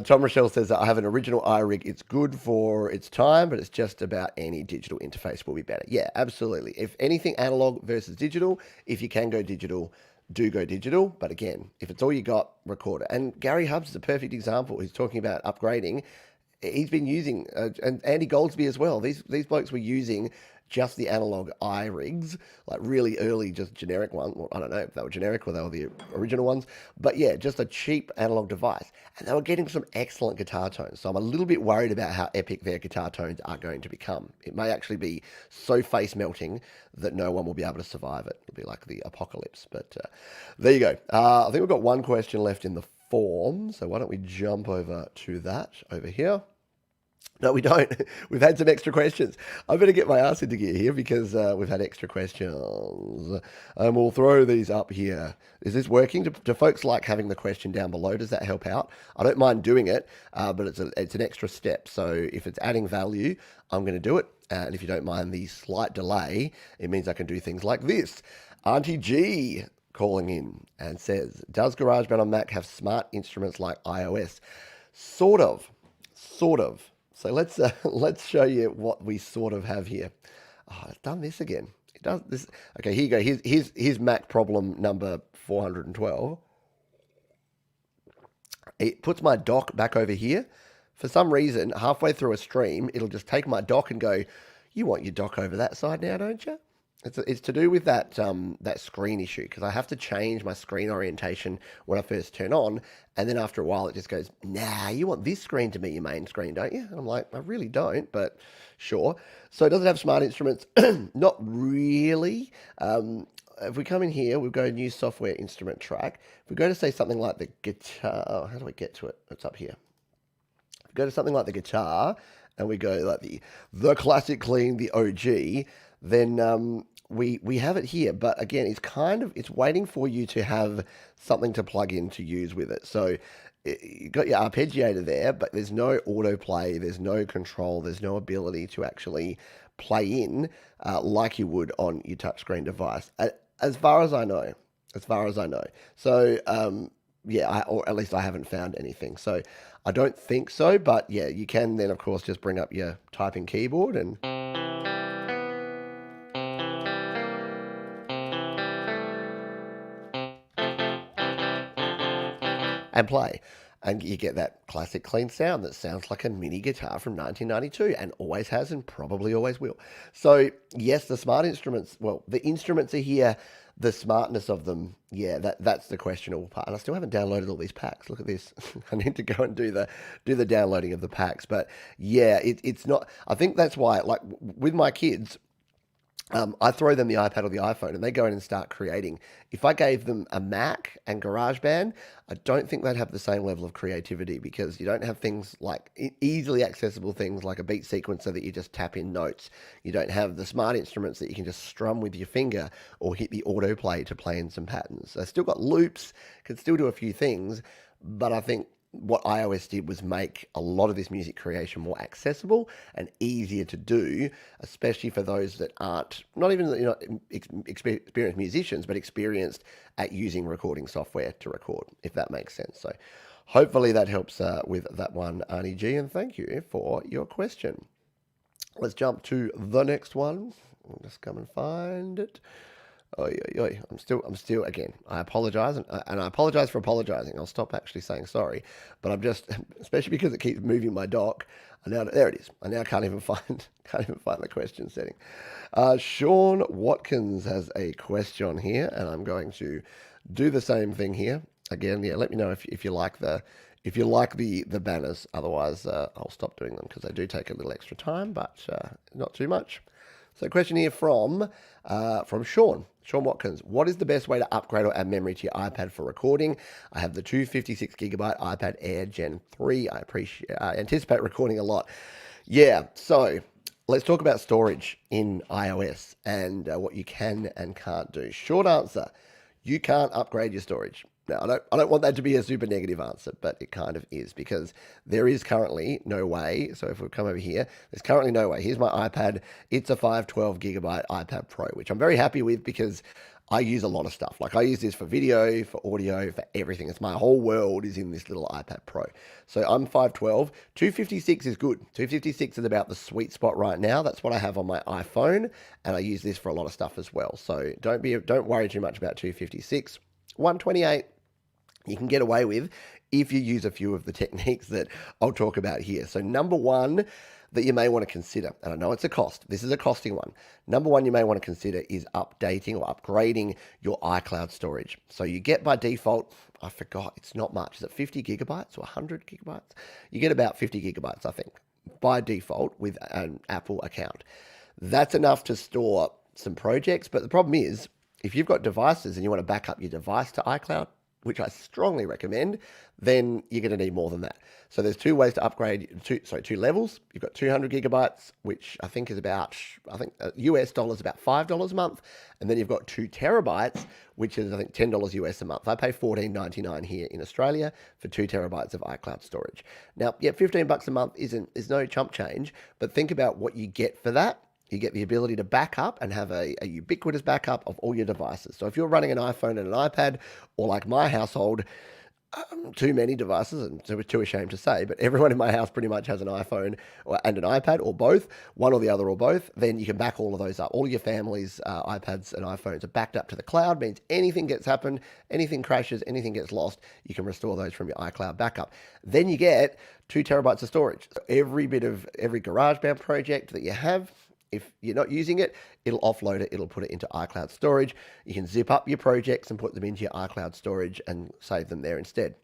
Tom Rochelle says that I have an original iRig. It's good for its time, but it's just about any digital interface will be better. Yeah, absolutely. If anything analog versus digital, if you can go digital, do go digital. But again, if it's all you got, record it. And Gary Hubbs is a perfect example. He's talking about upgrading. He's been using, and Andy Goldsby as well. These blokes were using just the analog iRigs, like really early, just generic one. Well, I don't know if they were generic or they were the original ones, but yeah, just a cheap analog device. And they were getting some excellent guitar tones. So I'm a little bit worried about how epic their guitar tones are going to become. It may actually be so face melting that no one will be able to survive it. It'll be like the apocalypse. But there you go. I think we've got one question left in the form. So why don't we jump over to that over here? No, we don't. We've had some extra questions. I better get my ass into gear here because we've had extra questions. And we'll throw these up here. Is this working? Do folks like having the question down below? Does that help out? I don't mind doing it, but it's an extra step. So if it's adding value, I'm going to do it. And if you don't mind the slight delay, it means I can do things like this. Auntie G calling in and says, does GarageBand on Mac have smart instruments like iOS? Sort of. So let's show you what we sort of have here. Oh, it's done this again. It does this. Okay, here you go. Here's Mac problem number 412. It puts my dock back over here. For some reason, halfway through a stream, it'll just take my dock and go, you want your dock over that side now, don't you? It's to do with that screen issue because I have to change my screen orientation when I first turn on, and then after a while it just goes, nah, you want this screen to be your main screen, don't you? And I'm like, I really don't, but sure. So does it have smart instruments? Not really. If we come in here, we'll go new software instrument track. If we go to say something like the guitar, oh, how do I get to it? It's up here. If we go to something like the guitar, and we go like the classic clean, the OG, then we have it here. But again, it's waiting for you to have something to plug in to use with it. So you've got your arpeggiator there, but there's no autoplay, there's no control, there's no ability to actually play in like you would on your touchscreen device, as far as I know. As far as I know. So yeah, or at least I haven't found anything. So I don't think so, but yeah, you can then of course just bring up your typing keyboard and play. And you get that classic clean sound that sounds like a mini guitar from 1992 and always has and probably always will. So, yes, the smart instruments, well, the instruments are here. The smartness of them, yeah, that's the questionable part. And I still haven't downloaded all these packs. Look at this. I need to go and do the downloading of the packs. But yeah, it's not. I think that's why, like with my kids, I throw them the iPad or the iPhone and they go in and start creating. If I gave them a Mac and GarageBand, I don't think they'd have the same level of creativity because you don't have things like easily accessible things like a beat sequencer that you just tap in notes. You don't have the smart instruments that you can just strum with your finger or hit the autoplay to play in some patterns. They've still got loops, can still do a few things, but I think what iOS did was make a lot of this music creation more accessible and easier to do, especially for those that aren't not even experienced musicians, but experienced at using recording software to record, if that makes sense. So hopefully that helps with that one, Arnie G, and thank you for your question. Let's jump to the next one. I'll just come and find it. I'm still. Again, I apologize, and I apologize for apologizing. I'll stop actually saying sorry, but I'm just, especially because it keeps moving my dock. There it is. I now can't even find the question setting. Sean Watkins has a question here, and I'm going to do the same thing here again. Yeah, let me know if you like the banners. Otherwise, I'll stop doing them because they do take a little extra time, but not too much. So, question here from Sean Watkins. What is the best way to upgrade or add memory to your iPad for recording? I have the 256GB iPad Air Gen 3. I anticipate recording a lot. Yeah, so let's talk about storage in iOS and what you can and can't do. Short answer, you can't upgrade your storage. Now, I don't want that to be a super negative answer, but it kind of is because there is currently no way. So if we come over here, there's currently no way. Here's my iPad. It's a 512GB iPad Pro, which I'm very happy with because I use a lot of stuff. Like I use this for video, for audio, for everything. It's my whole world is in this little iPad Pro. So I'm 512. 256 is good. 256 is about the sweet spot right now. That's what I have on my iPhone, and I use this for a lot of stuff as well. So don't worry too much about 256. 128. You can get away with if you use a few of the techniques that I'll talk about here. So number one that you may want to consider, and I know it's a cost, this is a costing one. Number one you may want to consider is updating or upgrading your iCloud storage. So you get by default, I forgot, it's not much. Is it 50 gigabytes or 100 gigabytes? You get about 50 gigabytes, I think, by default with an Apple account. That's enough to store some projects, but the problem is if you've got devices and you want to back up your device to iCloud, which I strongly recommend, then you're going to need more than that. So there's two ways to upgrade, two levels. You've got 200 gigabytes, which I think is about, US dollars about $5 a month. And then you've got 2 terabytes, which is, I think, $10 US a month. I pay $14.99 here in Australia for 2 terabytes of iCloud storage. Now, yeah, $15 a month is no chump change, but think about what you get for that. You get the ability to back up and have a ubiquitous backup of all your devices. So if you're running an iPhone and an iPad, or like my household, too many devices, and so we're too ashamed to say, but everyone in my house pretty much has an iPhone and an iPad, or both, one or the other or both, then you can back all of those up. All your family's iPads and iPhones are backed up to the cloud, means anything gets happened, anything crashes, anything gets lost, you can restore those from your iCloud backup. Then you get 2 terabytes of storage. So every GarageBand project that you have, If you're not using it, it'll offload it. It'll put it into iCloud storage. You can zip up your projects and put them into your iCloud storage and save them there instead.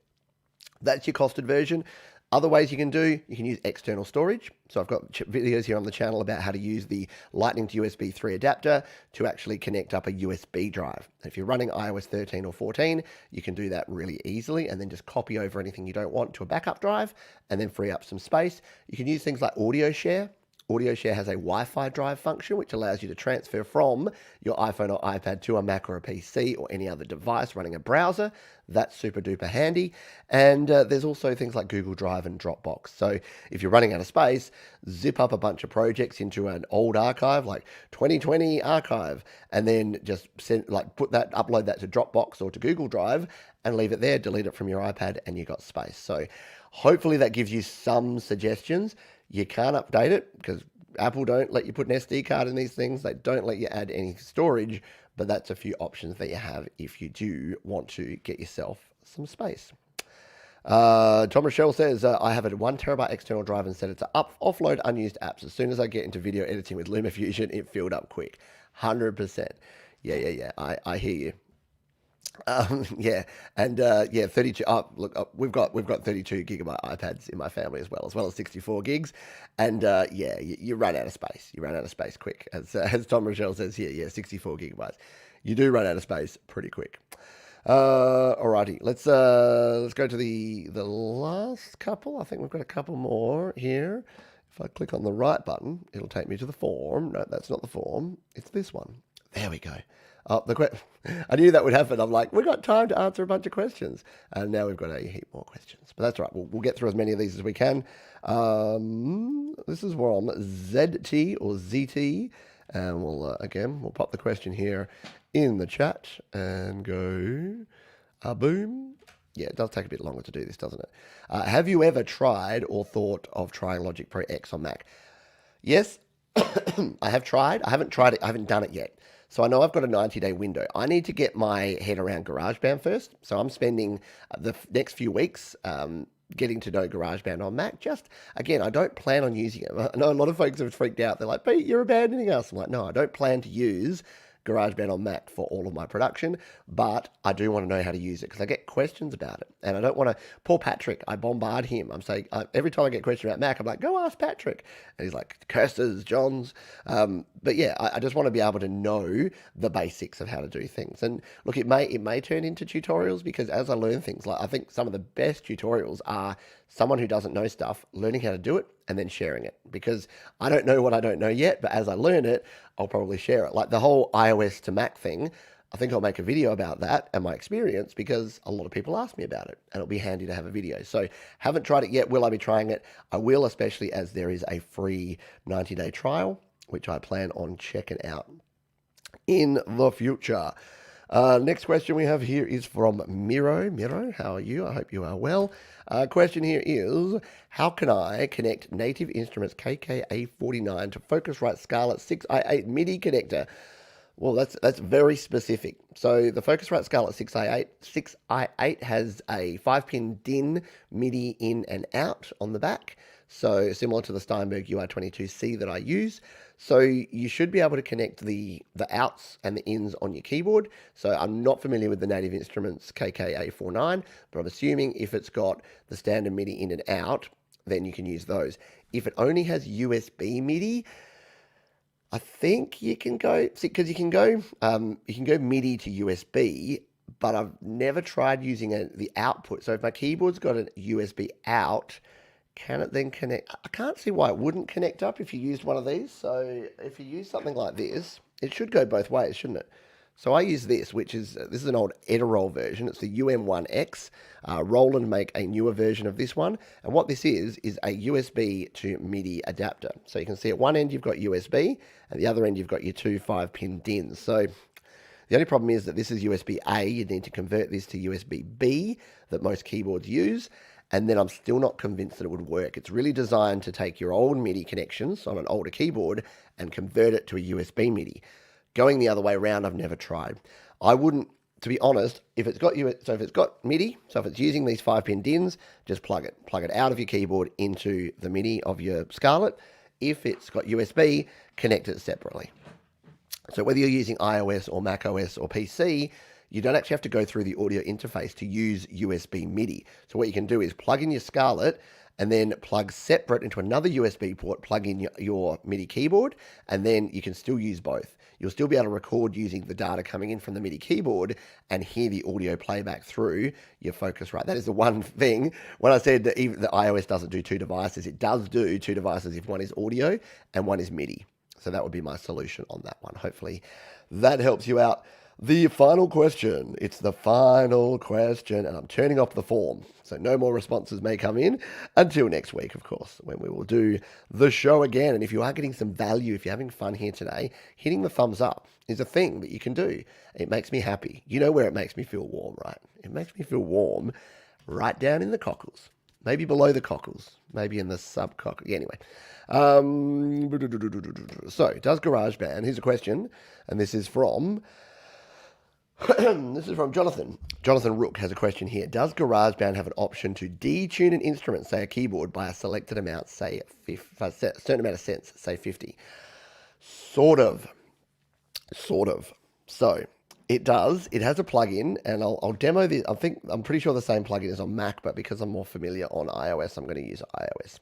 That's your costed version. Other ways you can use external storage. So I've got videos here on the channel about how to use the Lightning to USB 3 adapter to actually connect up a USB drive. If you're running iOS 13 or 14, you can do that really easily and then just copy over anything you don't want to a backup drive and then free up some space. You can use things like Audio Share. Audio Share has a Wi-Fi drive function, which allows you to transfer from your iPhone or iPad to a Mac or a PC or any other device running a browser. That's super duper handy. And there's also things like Google Drive and Dropbox. So if you're running out of space, zip up a bunch of projects into an old archive, like 2020 archive, and then just upload that to Dropbox or to Google Drive and leave it there, delete it from your iPad, and you got space. So hopefully that gives you some suggestions. You can't update it because Apple don't let you put an SD card in these things. They don't let you add any storage, but that's a few options that you have if you do want to get yourself some space. Tom Rochelle says, I have a 1 terabyte external drive and set it to offload unused apps. As soon as I get into video editing with LumaFusion, it filled up quick. 100%. Yeah. I hear you. Yeah, and 32. Look, we've got 32 gigabyte iPads in my family as well as 64 gigs, and you run out of space. You run out of space quick, as Tom Rochelle says here. Yeah, 64 gigabytes. You do run out of space pretty quick. Alrighty, let's go to the last couple. I think we've got a couple more here. If I click on the right button, it'll take me to the form. No, that's not the form. It's this one. There we go. Oh, I knew that would happen. I'm like, we've got time to answer a bunch of questions. And now we've got a heap more questions. But that's all right. We'll get through as many of these as we can. This is from ZT or ZT. And we'll pop the question here in the chat and go, boom. Yeah, it does take a bit longer to do this, doesn't it? Have you ever tried or thought of trying Logic Pro X on Mac? Yes, I have tried. I haven't tried it. I haven't done it yet. So I know I've got a 90-day window. I need to get my head around GarageBand first. So I'm spending the next few weeks getting to know GarageBand on Mac. Just, again, I don't plan on using it. I know a lot of folks have freaked out. They're like, Pete, you're abandoning us. I'm like, no, I don't plan to use GarageBand on Mac for all of my production, but I do want to know how to use it because I get questions about it. And I don't want to, poor Patrick, I bombard him. I'm saying, every time I get a question about Mac, I'm like, go ask Patrick. And he's like, curses, Johns. But yeah, I just want to be able to know the basics of how to do things. And look, it may turn into tutorials because as I learn things, like I think some of the best tutorials are someone who doesn't know stuff, learning how to do it and then sharing it. Because I don't know what I don't know yet, but as I learn it, I'll probably share it. Like the whole iOS to Mac thing, I think I'll make a video about that and my experience because a lot of people ask me about it and it'll be handy to have a video. So haven't tried it yet. Will I be trying it? I will, especially as there is a free 90-day trial, which I plan on checking out in the future. Next question we have here is from Miro. Miro, how are you? I hope you are well. Question here is, how can I connect Native Instruments KK-A49 to Focusrite Scarlet 6i8 MIDI connector? Well, that's very specific. So the Focusrite Scarlet 6i8 has a 5-pin DIN MIDI in and out on the back. So similar to the Steinberg Ur12C that I use. So you should be able to connect the outs and the ins on your keyboard. So I'm not familiar with the Native Instruments KK-A49, but I'm assuming if it's got the standard MIDI in and out, then you can use those. If it only has USB MIDI, I think you can go, because you can go MIDI to USB, but I've never tried using the output. So if my keyboard's got a USB out, can it then connect? I can't see why it wouldn't connect up if you used one of these. So if you use something like this, it should go both ways, shouldn't it? So I use this, which is, this is an old Edirol version. It's the UM1X. Roland make a newer version of this one. And what this is a USB to MIDI adapter. So you can see at one end you've got USB, and the other end you've got your two 5-pin DINs. So the only problem is that this is USB-A. You need to convert this to USB-B that most keyboards use. And then I'm still not convinced that it would work. It's really designed to take your old MIDI connections on an older keyboard and convert it to a USB MIDI. Going the other way around, I've never tried. I wouldn't, to be honest, if it's got MIDI, so if it's using these 5-pin DINs, just plug it out of your keyboard into the MIDI of your Scarlet. If it's got USB, connect it separately. So whether you're using iOS or macOS or PC, you don't actually have to go through the audio interface to use USB MIDI. So what you can do is plug in your Scarlet and then plug separate into another USB port, plug in your MIDI keyboard, and then you can still use both. You'll still be able to record using the data coming in from the MIDI keyboard and hear the audio playback through your Focusrite. That is the one thing. When I said that even the iOS doesn't do two devices, it does do two devices if one is audio and one is MIDI. So that would be my solution on that one. Hopefully that helps you out. The final question. It's the final question, and I'm turning off the form. So no more responses may come in until next week, of course, when we will do the show again. And if you are getting some value, if you're having fun here today, hitting the thumbs up is a thing that you can do. It makes me happy. You know where it makes me feel warm, right? It makes me feel warm right down in the cockles. Maybe below the cockles. Maybe in the sub-cockles. Anyway. So, does GarageBand, here's a question, and this is from... This is from Jonathan. Jonathan Rook has a question here. Does GarageBand have an option to detune an instrument, say a keyboard, by a selected amount, say a certain amount of cents, say 50? Sort of. So it does. It has a plugin, and I'll demo this. I'm pretty sure the same plugin is on Mac, but because I'm more familiar on iOS, I'm going to use iOS.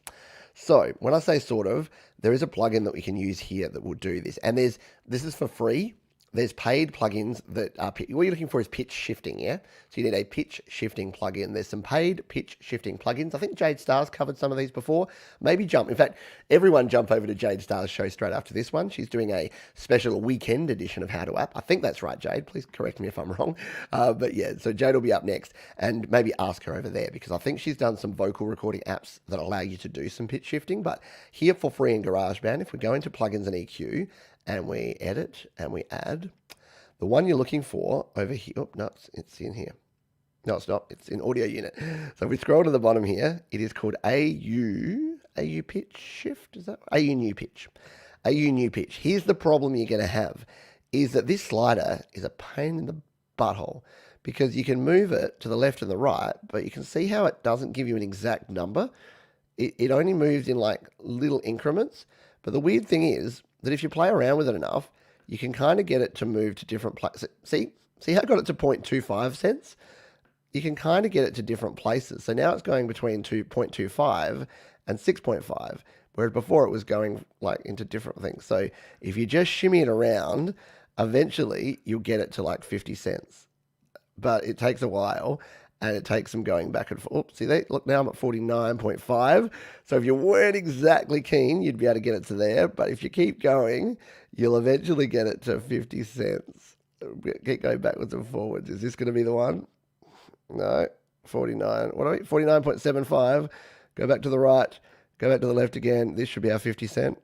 So when I say sort of, there is a plugin that we can use here that will do this, and this is for free. There's paid plugins that are, what you're looking for is pitch shifting, yeah? So you need a pitch shifting plugin. There's some paid pitch shifting plugins. I think Jade Star's covered some of these before. Maybe jump. In fact, everyone jump over to Jade Star's show straight after this one. She's doing a special weekend edition of How to App. I think that's right, Jade. Please correct me if I'm wrong. But yeah, so Jade will be up next, and maybe ask her over there, because I think she's done some vocal recording apps that allow you to do some pitch shifting. But here for free in GarageBand, if we go into plugins and EQ, and we edit and we add the one you're looking for over here. Oh, no, it's in here. No, it's not. It's in audio unit. So if we scroll to the bottom here, it is called AU pitch shift. Is that AU new pitch? AU new pitch. Here's the problem you're going to have is that this slider is a pain in the butthole, because you can move it to the left and the right, but you can see how it doesn't give you an exact number. It only moves in like little increments. But the weird thing is that if you play around with it enough, you can kind of get it to move to different places. See how I got it to 0.25 cents? You can kind of get it to different places. So now it's going between 2.25 and 6.5, whereas before it was going like into different things. So if you just shimmy it around, eventually you'll get it to like 50 cents. But it takes a while. And it takes some going back and forth. Oops, see that? Look, now I'm at 49.5. So if you weren't exactly keen, you'd be able to get it to there. But if you keep going, you'll eventually get it to 50 cents. Keep going backwards and forwards. Is this going to be the one? No. 49. What are we? 49.75. Go back to the right. Go back to the left again. This should be our 50 cent.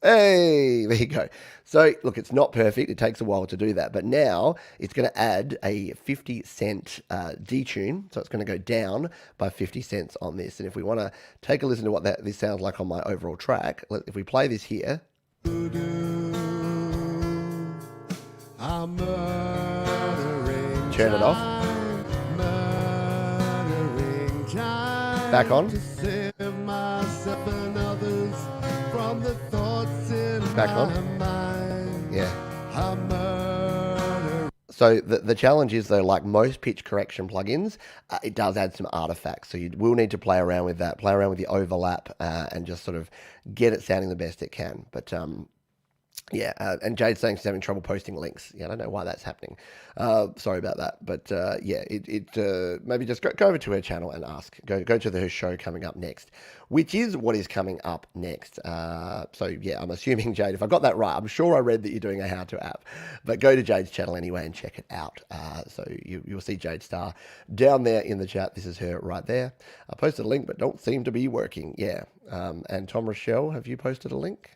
Hey, there you go. So, look, it's not perfect. It takes a while to do that. But now it's going to add a 50 cent detune. So it's going to go down by 50 cents on this. And if we want to take a listen to what this sounds like on my overall track, if we play this here. Turn it off. Back on. Back on. Yeah. So the challenge is, though, like most pitch correction plugins, it does add some artifacts. So you will need to play around with that, play around with the overlap, and just sort of get it sounding the best it can. But yeah, and Jade's saying she's having trouble posting links. Yeah, I don't know why that's happening. Sorry about that. But yeah, maybe just go over to her channel and ask. Go to her show coming up next, which is what is coming up next. So yeah, I'm assuming, Jade, if I got that right, I'm sure I read that you're doing a how-to app. But go to Jade's channel anyway and check it out. So you'll see Jade Star down there in the chat. This is her right there. I posted a link, but don't seem to be working. Yeah. And Tom Rochelle, have you posted a link?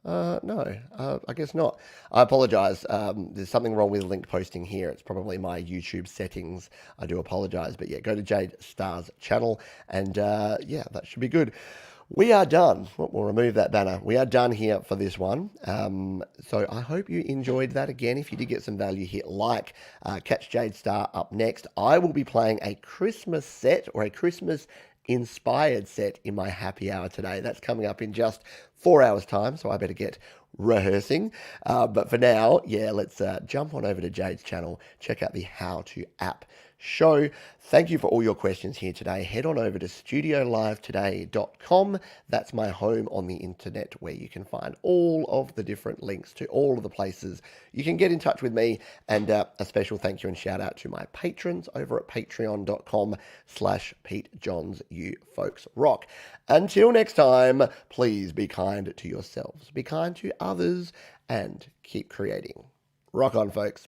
No, I guess not. I apologize. There's something wrong with link posting here. It's probably my YouTube settings. I do apologize. But yeah, go to Jade Star's channel and yeah, that should be good. We are done. We'll remove that banner. We are done here for this one. So I hope you enjoyed that. Again, if you did get some value, hit like. Catch Jade Star up next. I will be playing a Christmas set or a Christmas inspired set in my happy hour today. That's coming up in just 4 hours' time, so I better get rehearsing. But for now, yeah, let's jump on over to Jade's channel, check out the How to App show. Thank you for all your questions here today. Head on over to studiolivetoday.com. That's my home on the internet where you can find all of the different links to all of the places you can get in touch with me. And a special thank you and shout out to my patrons over at patreon.com/PeteJohns. You folks rock. Until next time, please be kind to yourselves, be kind to others, and keep creating. Rock on, folks.